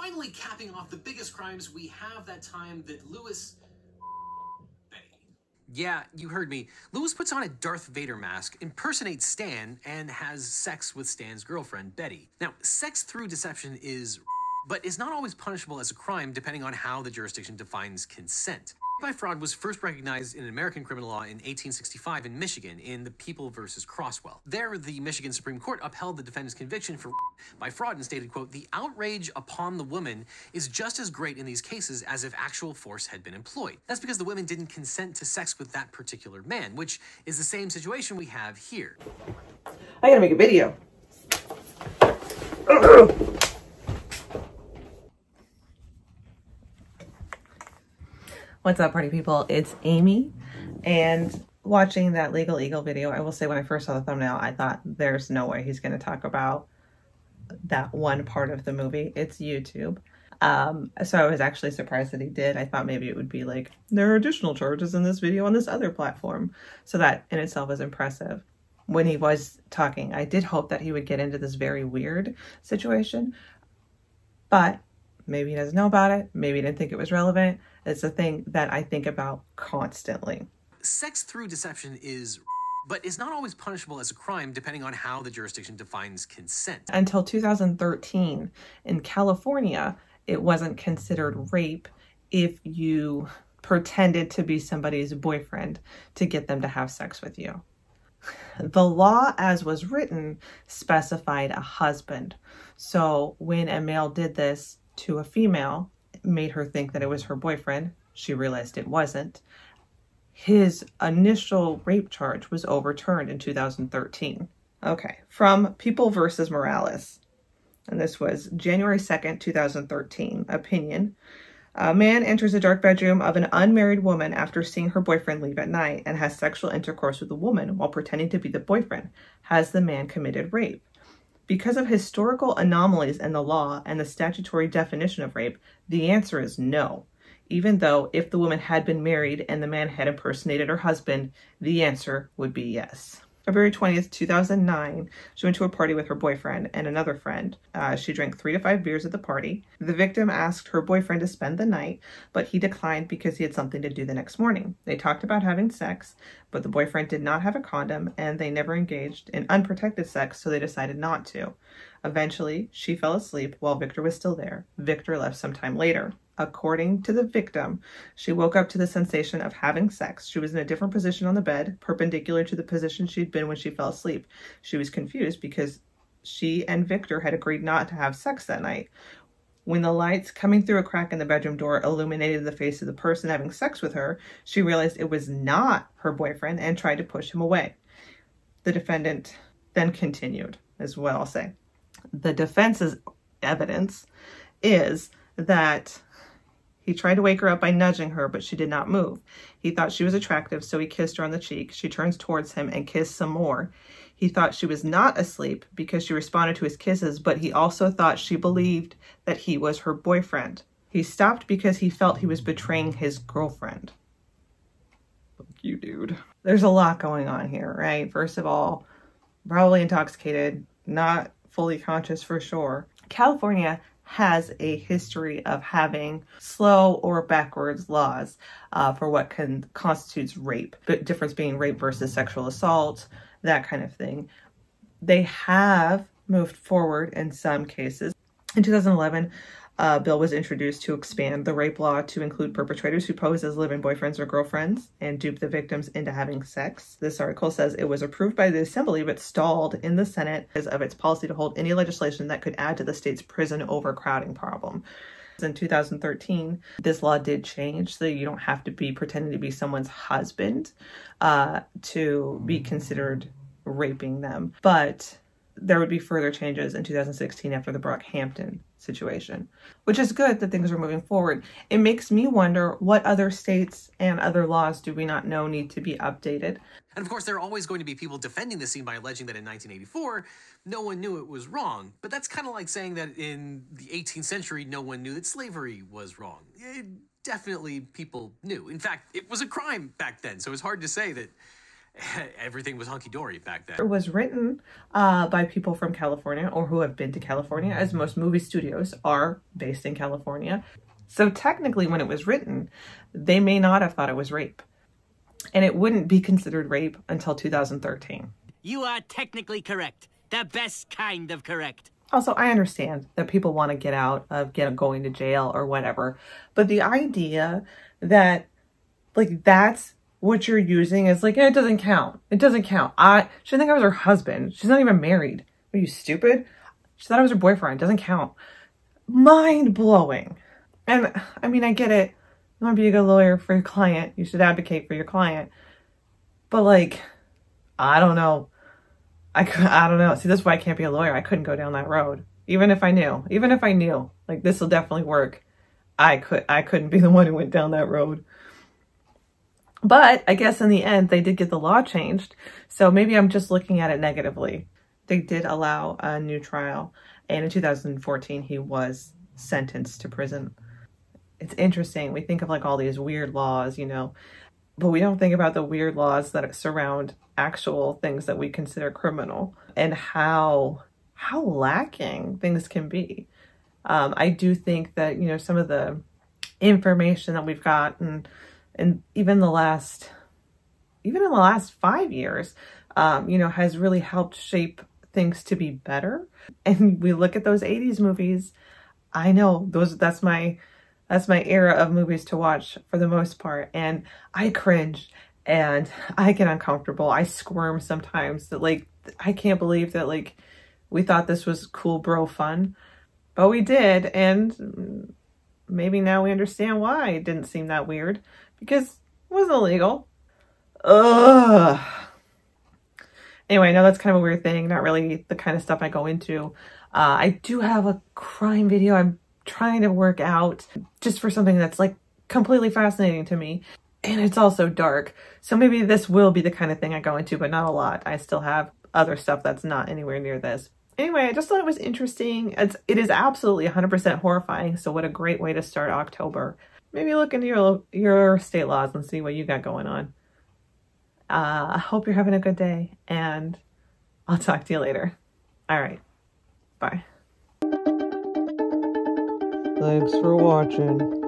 finally capping off the biggest crimes, we have that time that Lewis... Yeah, you heard me. Lewis puts on a Darth Vader mask, impersonates Stan, and has sex with Stan's girlfriend, Betty. Now, sex through deception but is not always punishable as a crime depending on how the jurisdiction defines consent. By fraud was first recognized in American criminal law in 1865 in Michigan in the People versus Crosswell. There, the Michigan Supreme Court upheld the defendant's conviction for by fraud and stated, quote, "The outrage upon the woman is just as great in these cases as if actual force had been employed." That's because the women didn't consent to sex with that particular man, which is the same situation we have here. I gotta make a video. What's up, party people? It's Amy, and watching that Legal Eagle video, I will say when I first saw the thumbnail, I thought there's no way he's going to talk about that one part of the movie. It's YouTube. So I was actually surprised that he did. I thought maybe it would be like, there are additional charges in this video on this other platform. So that in itself was impressive. When he was talking, I did hope that he would get into this very weird situation, but maybe he doesn't know about it. Maybe he didn't think it was relevant. It's a thing that I think about constantly. Sex through deception but is not always punishable as a crime depending on how the jurisdiction defines consent. Until 2013, in California, it wasn't considered rape if you pretended to be somebody's boyfriend to get them to have sex with you. The law, as was written, specified a husband. So when a male did this to a female, made her think that it was her boyfriend, she realized it wasn't, his initial rape charge was overturned in 2013. Okay, from People versus Morales. And this was January 2nd, 2013. Opinion. A man enters a dark bedroom of an unmarried woman after seeing her boyfriend leave at night and has sexual intercourse with the woman while pretending to be the boyfriend. Has the man committed rape? Because of historical anomalies in the law and the statutory definition of rape, the answer is no. Even though if the woman had been married and the man had impersonated her husband, the answer would be yes. February 20th, 2009, she went to a party with her boyfriend and another friend. She drank 3 to 5 beers at the party. The victim asked her boyfriend to spend the night, but he declined because he had something to do the next morning. They talked about having sex, but the boyfriend did not have a condom and they never engaged in unprotected sex, so they decided not to. Eventually, she fell asleep while Victor was still there. Victor left sometime later. According to the victim, she woke up to the sensation of having sex. She was in a different position on the bed, perpendicular to the position she'd been when she fell asleep. She was confused because she and Victor had agreed not to have sex that night. When the lights coming through a crack in the bedroom door illuminated the face of the person having sex with her, she realized it was not her boyfriend and tried to push him away. The defendant then continued, is what I'll say. The defense's evidence is that he tried to wake her up by nudging her, but she did not move. He thought she was attractive, so he kissed her on the cheek. She turns towards him and kissed some more. He thought she was not asleep because she responded to his kisses, but he also thought she believed that he was her boyfriend. He stopped because he felt he was betraying his girlfriend. Fuck you, dude. There's a lot going on here, right? First of all, probably intoxicated, not fully conscious for sure. California has a history of having slow or backwards laws for what constitutes rape. The difference being rape versus sexual assault, that kind of thing. They have moved forward in some cases. In 2011, a bill was introduced to expand the rape law to include perpetrators who pose as live-in boyfriends or girlfriends and dupe the victims into having sex. This article says it was approved by the Assembly but stalled in the Senate because of its policy to hold any legislation that could add to the state's prison overcrowding problem. In 2013, this law did change, so you don't have to be pretending to be someone's husband to be considered raping them. But there would be further changes in 2016 after the Brockhampton situation, which is good that things are moving forward. It makes me wonder what other states and other laws do we not know need to be updated. And of course, there are always going to be people defending the scene by alleging that in 1984, no one knew it was wrong. But that's kind of like saying that in the 18th century, no one knew that slavery was wrong. Definitely people knew. In fact, it was a crime back then, so it's hard to say that Everything was hunky-dory back then. It was written by people from California or who have been to California, as most movie studios are based in California. So technically, when it was written, they may not have thought it was rape. And it wouldn't be considered rape until 2013. You are technically correct. The best kind of correct. Also, I understand that people want to get out of going to jail or whatever. But the idea that, like, that's what you're using is like, yeah, it doesn't count. It doesn't count. She didn't think I was her husband. She's not even married. Are you stupid? She thought I was her boyfriend. It doesn't count. Mind blowing. And I mean, I get it. You want to be a good lawyer for your client. You should advocate for your client. But like, I don't know. I don't know. See, this is why I can't be a lawyer. I couldn't go down that road. Even if I knew, like, this will definitely work. I couldn't be the one who went down that road. But I guess in the end, they did get the law changed. So maybe I'm just looking at it negatively. They did allow a new trial. And in 2014, he was sentenced to prison. It's interesting. We think of like all these weird laws, you know, but we don't think about the weird laws that surround actual things that we consider criminal and how lacking things can be. I do think that, you know, some of the information that we've gotten and even in the last 5 years, you know, has really helped shape things to be better. And we look at those 80s movies. I know that's my era of movies to watch for the most part. And I cringe and I get uncomfortable. I squirm sometimes that like, I can't believe that like we thought this was cool bro fun, but we did. And maybe now we understand why it didn't seem that weird because it wasn't illegal. Ugh. Anyway, I know that's kind of a weird thing. Not really the kind of stuff I go into. I do have a crime video I'm trying to work out just for something that's like completely fascinating to me. And it's also dark. So maybe this will be the kind of thing I go into, but not a lot. I still have other stuff that's not anywhere near this. Anyway, I just thought it was interesting. It is absolutely 100% horrifying. So what a great way to start October. Maybe look into your state laws and see what you got going on. I hope you're having a good day and I'll talk to you later. All right. Bye. Thanks for watching.